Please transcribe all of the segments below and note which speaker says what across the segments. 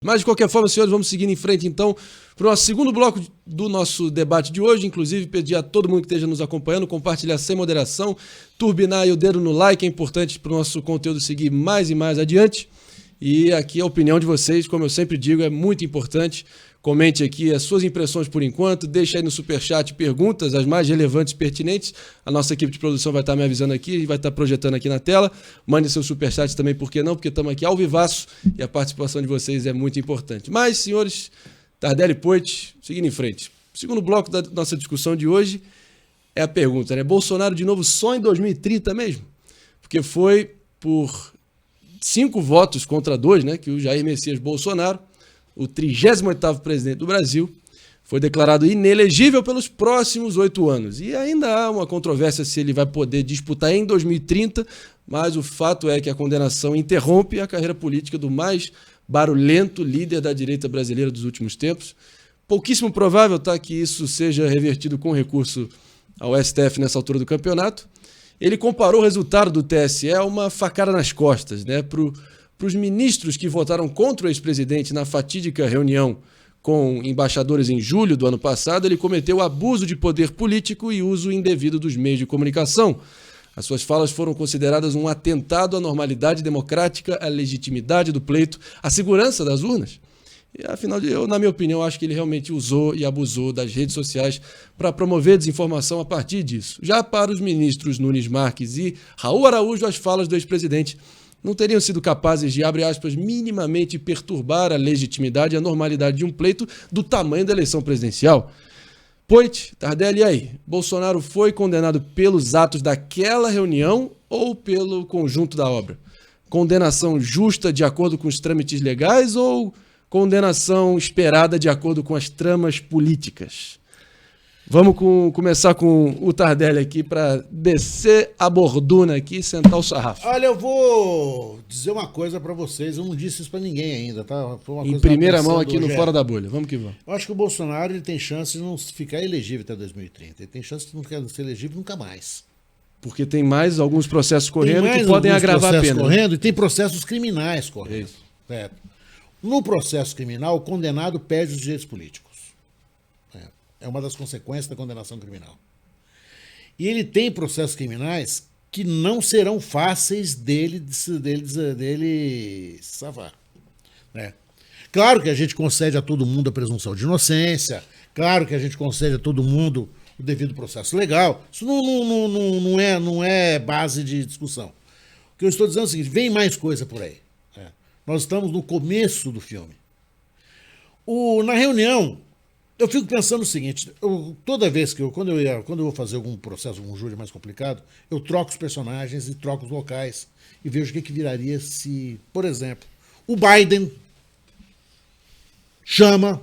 Speaker 1: Mas, de qualquer forma, senhores, vamos seguindo em frente, então, para o nosso segundo bloco do nosso debate de hoje. Inclusive, pedir a todo mundo que esteja nos acompanhando, compartilhar sem moderação, turbinar aí o dedo no like, é importante para o nosso conteúdo seguir mais e mais adiante. E aqui a opinião de vocês, como eu sempre digo, é muito importante. Comente aqui as suas impressões por enquanto, deixa aí no superchat perguntas, as mais relevantes e pertinentes. A nossa equipe de produção vai estar me avisando aqui e vai estar projetando aqui na tela. Mande seu superchat também, por que não? Porque estamos aqui ao vivaço e a participação de vocês é muito importante. Mas, senhores, Tardelli e Poit, seguindo em frente. O segundo bloco da nossa discussão de hoje é a pergunta, né? Bolsonaro de novo só em 2030 mesmo? Porque foi por 5 votos contra 2, né, que o Jair Messias Bolsonaro, o 38º presidente do Brasil, foi declarado inelegível pelos próximos 8 anos. E ainda há uma controvérsia se ele vai poder disputar em 2030, mas o fato é que a condenação interrompe a carreira política do mais barulhento líder da direita brasileira dos últimos tempos. Pouquíssimo provável, tá, que isso seja revertido com recurso ao STF nessa altura do campeonato. Ele comparou o resultado do TSE a uma facada nas costas, né, para os ministros que votaram contra o ex-presidente na fatídica reunião com embaixadores em julho do ano passado. Ele cometeu abuso de poder político e uso indevido dos meios de comunicação. As suas falas foram consideradas um atentado à normalidade democrática, à legitimidade do pleito, à segurança das urnas. E, afinal, na minha opinião, acho que ele realmente usou e abusou das redes sociais para promover desinformação a partir disso. Já para os ministros Nunes Marques e Raul Araújo, as falas do ex-presidente não teriam sido capazes de, abre aspas, minimamente perturbar a legitimidade e a normalidade de um pleito do tamanho da eleição presidencial. Poit, Tardelli, e aí? Bolsonaro foi condenado pelos atos daquela reunião ou pelo conjunto da obra? Condenação justa de acordo com os trâmites legais ou condenação esperada de acordo com as tramas políticas? Vamos começar com o Tardelli aqui para descer a borduna aqui e sentar o sarrafo.
Speaker 2: Olha, eu vou dizer uma coisa para vocês, eu não disse isso para ninguém ainda, tá? Foi uma
Speaker 1: em
Speaker 2: coisa
Speaker 1: primeira mão aqui no Fora da Bolha, vamos que vamos.
Speaker 2: Eu acho que o Bolsonaro ele tem chance de não ficar elegível até 2030, ele tem chance de não ser elegível nunca mais.
Speaker 1: Porque tem mais alguns processos correndo que podem agravar a pena.
Speaker 2: Correndo, e tem processos criminais correndo. Isso. Certo? No processo criminal, o condenado perde os direitos políticos. É uma das consequências da condenação criminal. E ele tem processos criminais que não serão fáceis dele salvar. Né? Claro que a gente concede a todo mundo a presunção de inocência, claro que a gente concede a todo mundo o devido processo legal. Isso não é base de discussão. O que eu estou dizendo é o seguinte, vem mais coisa por aí. Nós estamos no começo do filme. Na reunião, eu fico pensando o seguinte, toda vez que quando eu vou fazer algum processo, algum júri mais complicado, eu troco os personagens e troco os locais e vejo o que viraria se, por exemplo, o Biden chama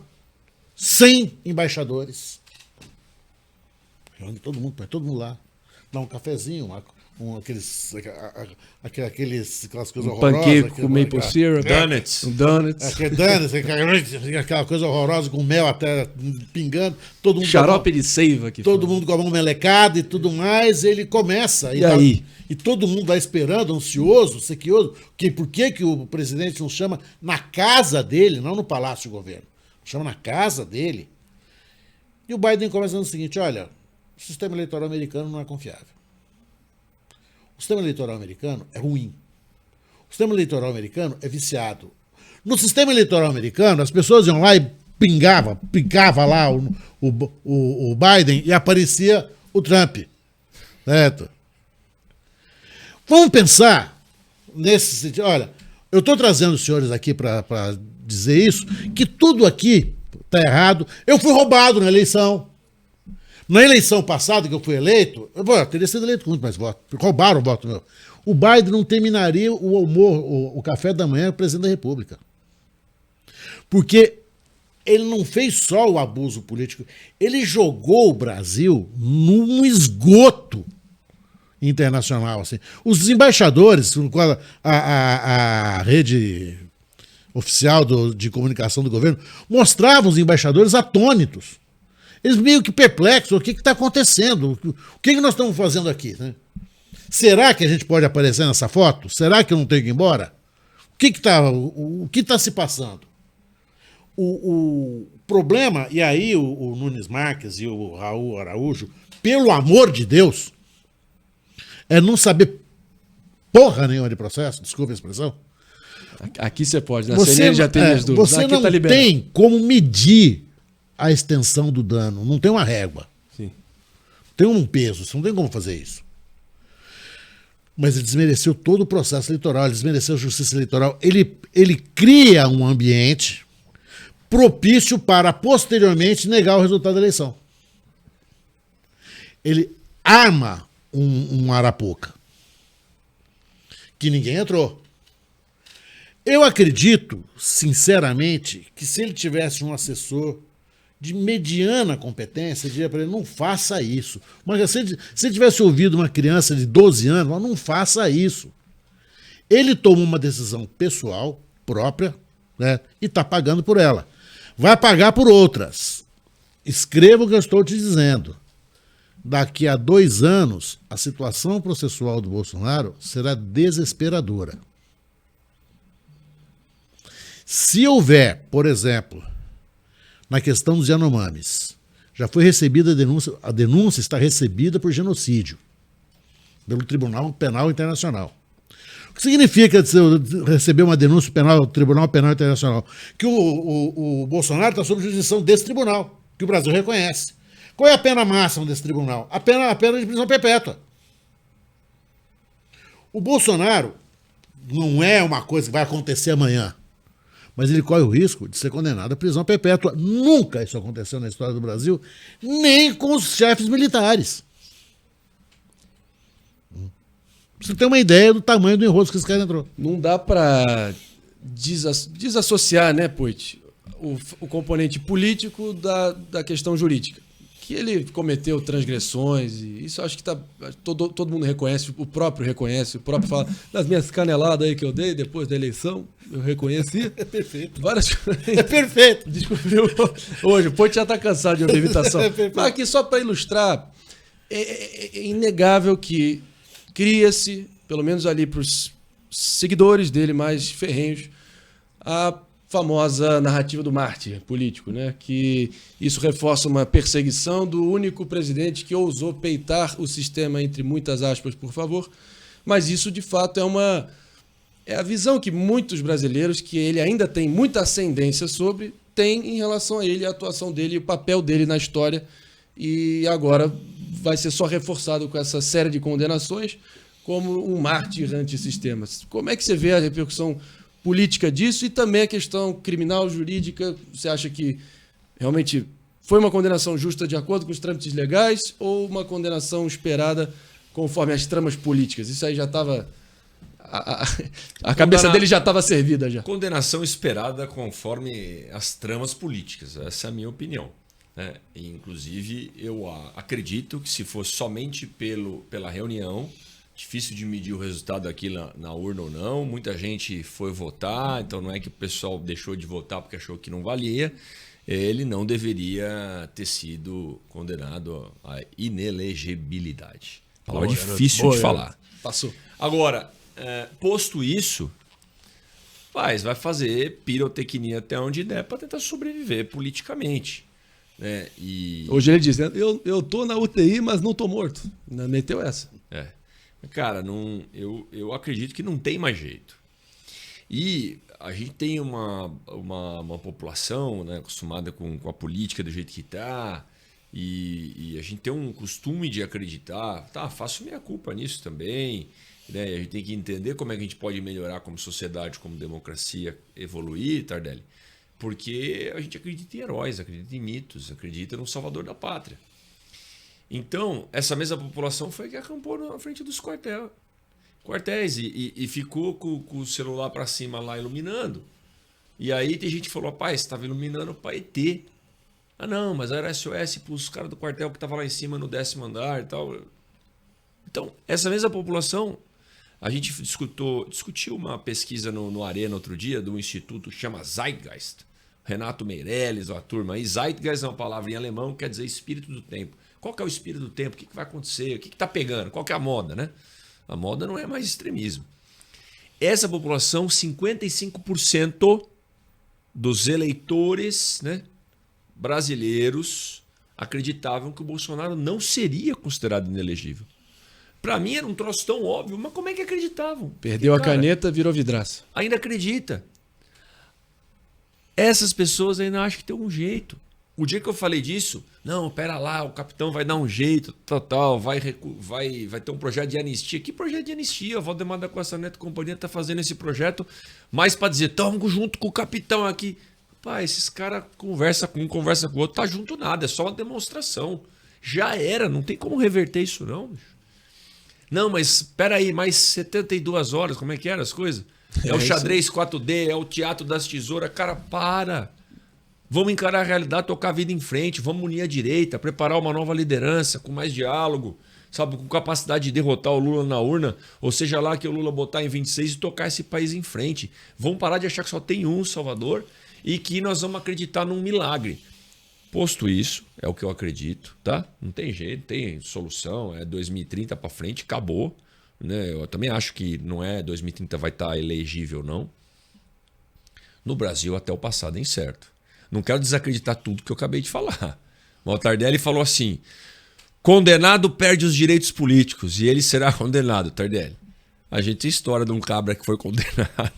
Speaker 2: 100 embaixadores, reúne todo mundo, põe todo mundo lá, dá um cafezinho, aquelas coisas horrorosas.
Speaker 1: Panqueque com maple syrup.
Speaker 3: Donuts.
Speaker 2: Aquela coisa horrorosa com mel até pingando. Todo mundo
Speaker 1: xarope de seiva.
Speaker 2: Todo mundo com a mão melecada e tudo mais. Ele começa.
Speaker 1: E aí?
Speaker 2: E todo mundo vai esperando, ansioso, sequioso. Por que o presidente não chama na casa dele, não no Palácio do Governo? Chama na casa dele. E o Biden começa dizendo o seguinte, olha, o sistema eleitoral americano não é confiável. O sistema eleitoral americano é ruim. O sistema eleitoral americano é viciado. No sistema eleitoral americano, as pessoas iam lá e pingava lá o Biden e aparecia o Trump. Certo? Vamos pensar nesse sentido. Olha, eu estou trazendo os senhores aqui para dizer isso, que tudo aqui está errado. Eu fui roubado na eleição. Na eleição passada que eu fui eleito, eu teria sido eleito com muito mais votos. Roubaram o voto meu. O Biden não terminaria o café da manhã com o presidente da República. Porque ele não fez só o abuso político, ele jogou o Brasil num esgoto internacional. Assim. Os embaixadores, a rede oficial de comunicação do governo, mostravam os embaixadores atônitos. Eles meio que perplexos, o que está acontecendo? O que nós estamos fazendo aqui? Né? Será que a gente pode aparecer nessa foto? Será que eu não tenho que ir embora? O que está se passando? O problema, e aí o Nunes Marques e o Raul Araújo, pelo amor de Deus, é não saber porra nenhuma de processo, desculpa a expressão.
Speaker 1: Aqui você pode, na CNN já tem as dúvidas.
Speaker 2: Você
Speaker 1: aqui
Speaker 2: não
Speaker 1: tá liberado.
Speaker 2: tem como medir a extensão do dano, não tem uma régua.
Speaker 1: Sim.
Speaker 2: Tem um peso, você não tem como fazer isso. Mas ele desmereceu todo o processo eleitoral, ele desmereceu a justiça eleitoral. Ele cria um ambiente propício para, posteriormente, negar o resultado da eleição. Ele arma um arapuca que ninguém entrou. Eu acredito, sinceramente, que se ele tivesse um assessor de mediana competência, eu diria para ele, não faça isso. Mas se ele tivesse ouvido uma criança de 12 anos, não faça isso. Ele tomou uma decisão pessoal, própria, né, e está pagando por ela. Vai pagar por outras. Escreva o que eu estou te dizendo. Daqui a 2 anos, a situação processual do Bolsonaro será desesperadora. Se houver, por exemplo, na questão dos Yanomamis, já foi recebida a denúncia está recebida por genocídio pelo Tribunal Penal Internacional. O que significa receber uma denúncia penal do Tribunal Penal Internacional? Que o Bolsonaro está sob jurisdição desse tribunal, que o Brasil reconhece. Qual é a pena máxima desse tribunal? A pena de prisão perpétua. O Bolsonaro não é uma coisa que vai acontecer amanhã, mas ele corre o risco de ser condenado à prisão perpétua. Nunca isso aconteceu na história do Brasil, nem com os chefes militares. Você tem uma ideia do tamanho do enrosco que esse cara entrou.
Speaker 1: Não dá para desassociar, né, Poit, o componente político da questão jurídica. Que ele cometeu transgressões, e isso acho que todo mundo reconhece, o próprio fala, das minhas caneladas aí que eu dei depois da eleição, eu reconheci.
Speaker 2: É perfeito.
Speaker 1: Várias
Speaker 2: É perfeito.
Speaker 1: Descobriu hoje, o Poit já está cansado de ouvir imitação.
Speaker 2: É perfeito.
Speaker 1: Mas aqui, só para ilustrar, é inegável que cria-se, pelo menos ali para os seguidores dele mais ferrenhos, a famosa narrativa do mártir político, né? Que isso reforça uma perseguição do único presidente que ousou peitar o sistema, entre muitas aspas, por favor. Mas isso, de fato, é a visão que muitos brasileiros, que ele ainda tem muita ascendência sobre, têm em relação a ele, a atuação dele e o papel dele na história. E agora vai ser só reforçado com essa série de condenações como um mártir antissistema. Como é que você vê a repercussão política disso e também a questão criminal, jurídica? Você acha que realmente foi uma condenação justa de acordo com os trâmites legais ou uma condenação esperada conforme as tramas políticas? Isso aí já estava... A cabeça dele já estava servida já.
Speaker 3: Condenação esperada conforme as tramas políticas. Essa é a minha opinião. Né? E, inclusive, eu acredito que se fosse somente pela reunião, difícil de medir o resultado aqui na urna ou não. Muita gente foi votar, então não é que o pessoal deixou de votar porque achou que não valia. Ele não deveria ter sido condenado à inelegibilidade. Palavra difícil de falar.
Speaker 1: Passou.
Speaker 3: Agora, posto isso, vai fazer pirotecnia até onde der para tentar sobreviver politicamente. Né? E...
Speaker 1: Hoje ele diz, eu tô na UTI, mas não tô morto. Meteu essa.
Speaker 3: Cara, eu acredito que não tem mais jeito. E a gente tem uma população, né, acostumada com a política do jeito que está, e a gente tem um costume de acreditar, faço minha culpa nisso também, né? A gente tem que entender como é que a gente pode melhorar como sociedade, como democracia, evoluir, Tardelli, porque a gente acredita em heróis, acredita em mitos, acredita no salvador da pátria. Então, essa mesma população foi que acampou na frente dos quartéis e ficou com o celular para cima lá iluminando. E aí tem gente que falou, rapaz, estava iluminando para ET. Ah não, mas era SOS para os caras do quartel que estavam lá em cima no 10º andar e tal. Então, essa mesma população, a gente discutiu uma pesquisa no Arena outro dia, de um instituto que chama Zeitgeist. Renato Meirelles, a turma aí. Zeitgeist é uma palavra em alemão que quer dizer espírito do tempo. Qual que é o espírito do tempo? O que vai acontecer? O que está pegando? Qual que é a moda, né? A moda não é mais extremismo. Essa população, 55% dos eleitores, né, brasileiros acreditavam que o Bolsonaro não seria considerado inelegível. Para mim era um troço tão óbvio, mas como é que acreditavam?
Speaker 1: Perdeu a caneta, virou vidraça.
Speaker 3: Ainda acredita. Essas pessoas ainda acham que tem um jeito. O dia que eu falei disso, não, pera lá, o capitão vai dar um jeito, tal, vai ter um projeto de anistia. Que projeto de anistia? O Valdemar da Costa Neto e companhia tá fazendo esse projeto mais para dizer, estamos junto com o capitão aqui. Pá, esses caras conversa com um, conversa com o outro, tá junto nada, é só uma demonstração. Já era, não tem como reverter isso não, bicho. Não, mas espera aí, mais 72 horas, como é que eram as coisas? É o xadrez 4D, é o teatro das tesouras. Cara, para. Vamos encarar a realidade, tocar a vida em frente, vamos unir a direita, preparar uma nova liderança com mais diálogo, sabe, com capacidade de derrotar o Lula na urna, ou seja lá que o Lula botar em 26 e tocar esse país em frente. Vamos parar de achar que só tem um Salvador e que nós vamos acreditar num milagre. Posto isso, é o que eu acredito, tá? Não tem jeito, tem solução, é 2030 para frente, acabou. Né? Eu também acho que não é 2030 vai estar elegível, não. No Brasil, até o passado é incerto. Não quero desacreditar tudo que eu acabei de falar. O Tardelli falou assim, condenado perde os direitos políticos e ele será condenado, Tardelli. A gente tem história de um cabra que foi condenado,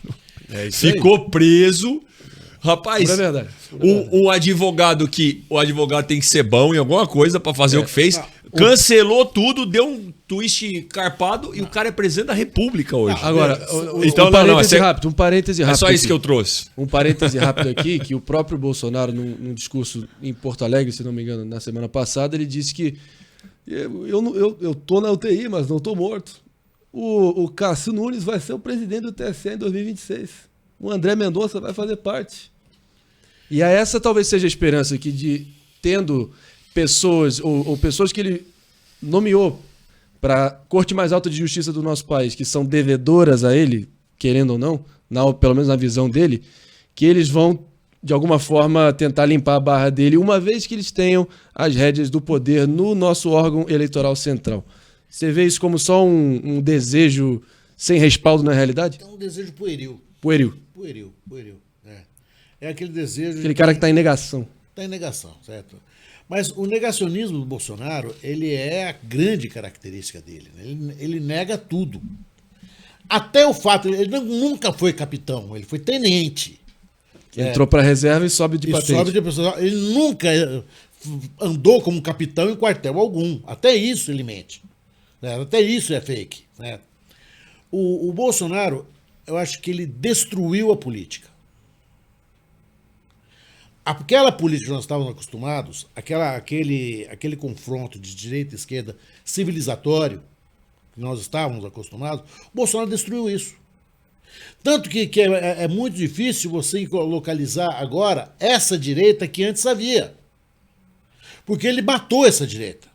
Speaker 3: ficou preso. Rapaz,
Speaker 1: é verdade.
Speaker 3: O advogado tem que ser bom em alguma coisa para fazer o que fez. Cancelou tudo, deu um twist carpado e o cara é presidente da República hoje.
Speaker 1: Agora,
Speaker 3: então,
Speaker 1: um parêntese rápido.
Speaker 3: É só isso
Speaker 1: aqui.
Speaker 3: que eu trouxe.
Speaker 1: Um parêntese rápido aqui, que o próprio Bolsonaro, num discurso em Porto Alegre, se não me engano, na semana passada, ele disse que eu tô na UTI, mas não tô morto. O Cássio Nunes vai ser o presidente do TSE em 2026. O André Mendonça vai fazer parte. E essa talvez seja a esperança aqui de tendo pessoas, ou pessoas que ele nomeou para a Corte Mais Alta de Justiça do nosso país, que são devedoras a ele, querendo ou não, pelo menos na visão dele, que eles vão, de alguma forma, tentar limpar a barra dele, uma vez que eles tenham as rédeas do poder no nosso órgão eleitoral central. Você vê isso como só um desejo sem respaldo na realidade?
Speaker 2: É um desejo pueril.
Speaker 1: Pueril.
Speaker 2: É aquele desejo...
Speaker 1: Aquele cara que está em negação.
Speaker 2: Está em negação, certo? Mas o negacionismo do Bolsonaro, ele é a grande característica dele. Né? Ele nega tudo. Até o fato... Ele nunca foi capitão, ele foi tenente.
Speaker 1: Entrou para a reserva e sobe de patente.
Speaker 2: Ele nunca andou como capitão em quartel algum. Até isso ele mente. Né? Até isso é fake. Né? O Bolsonaro, eu acho que ele destruiu a política. Aquela política que nós estávamos acostumados, aquele confronto de direita e esquerda civilizatório que nós estávamos acostumados, o Bolsonaro destruiu isso. Tanto que é muito difícil você localizar agora essa direita que antes havia. Porque ele matou essa direita.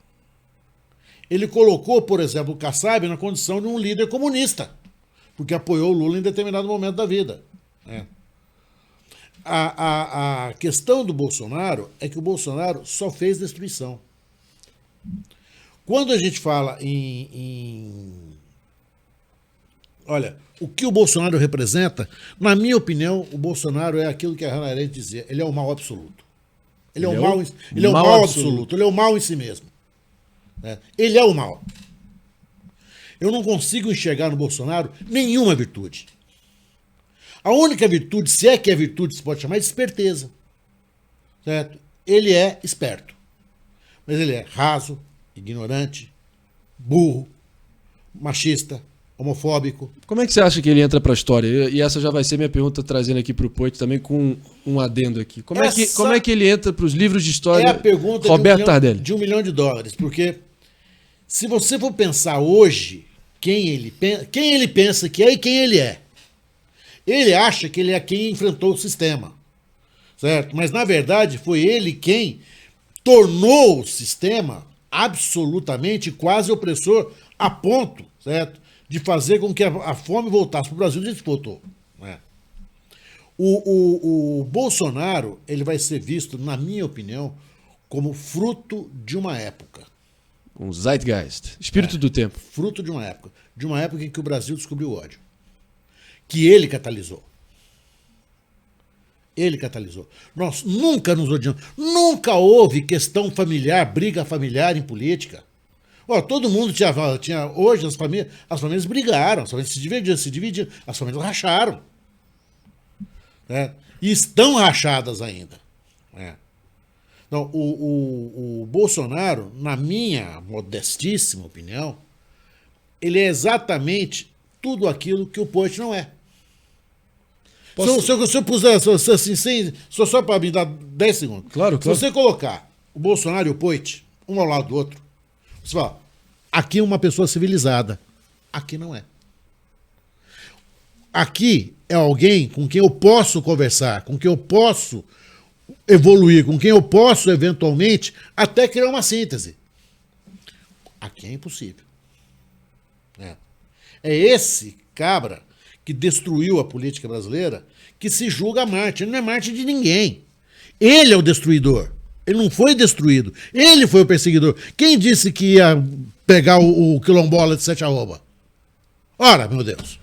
Speaker 2: Ele colocou, por exemplo, o Kassab na condição de um líder comunista, porque apoiou o Lula em determinado momento da vida. Né? A questão do Bolsonaro é que o Bolsonaro só fez destruição. Quando a gente fala olha, o que o Bolsonaro representa, na minha opinião, o Bolsonaro é aquilo que a Hannah Arendt dizia, ele é o mal absoluto. Ele é o mal absoluto, ele é o mal em si mesmo. Né? Ele é o mal. Eu não consigo enxergar no Bolsonaro nenhuma virtude. A única virtude, se é que é virtude, se pode chamar, é de esperteza. Certo? Ele é esperto. Mas ele é raso, ignorante, burro, machista, homofóbico.
Speaker 1: Como é que você acha que ele entra para a história? E essa já vai ser minha pergunta, trazendo aqui para o Poit também com um adendo aqui. Como é que ele entra para os livros de história?
Speaker 2: É a pergunta
Speaker 1: Roberto Tardelli.
Speaker 2: De $1 milhão, porque se você for pensar hoje quem ele pensa que é e quem ele é, ele acha que ele é quem enfrentou o sistema, certo? Mas, na verdade, foi ele quem tornou o sistema absolutamente quase opressor a ponto, certo, de fazer com que a fome voltasse para o Brasil e a gente voltou. Né? O Bolsonaro, ele vai ser visto, na minha opinião, como fruto de uma época.
Speaker 1: Um zeitgeist, espírito do tempo.
Speaker 2: Fruto de uma época em que o Brasil descobriu o ódio. Que ele catalisou. Ele catalisou. Nós nunca nos odiamos. Nunca houve questão familiar, briga familiar em política. Ó, todo mundo tinha hoje as famílias brigaram, as famílias se dividiram, as famílias racharam. Né? E estão rachadas ainda. Né? Então, o Bolsonaro, na minha modestíssima opinião, ele é exatamente tudo aquilo que o Poit não é. Se eu puser, só para me dar 10 segundos.
Speaker 1: Claro.
Speaker 2: Se você colocar o Bolsonaro e o Poit, um ao lado do outro, você fala, aqui é uma pessoa civilizada. Aqui não é. Aqui é alguém com quem eu posso conversar, com quem eu posso evoluir, com quem eu posso, eventualmente, até criar uma síntese. Aqui é impossível. É esse cabra que destruiu a política brasileira que se julga mártir. Ele não é mártir de ninguém. Ele é o destruidor. Ele não foi destruído. Ele foi o perseguidor. Quem disse que ia pegar o quilombola de Sete Arroba? Ora, meu Deus.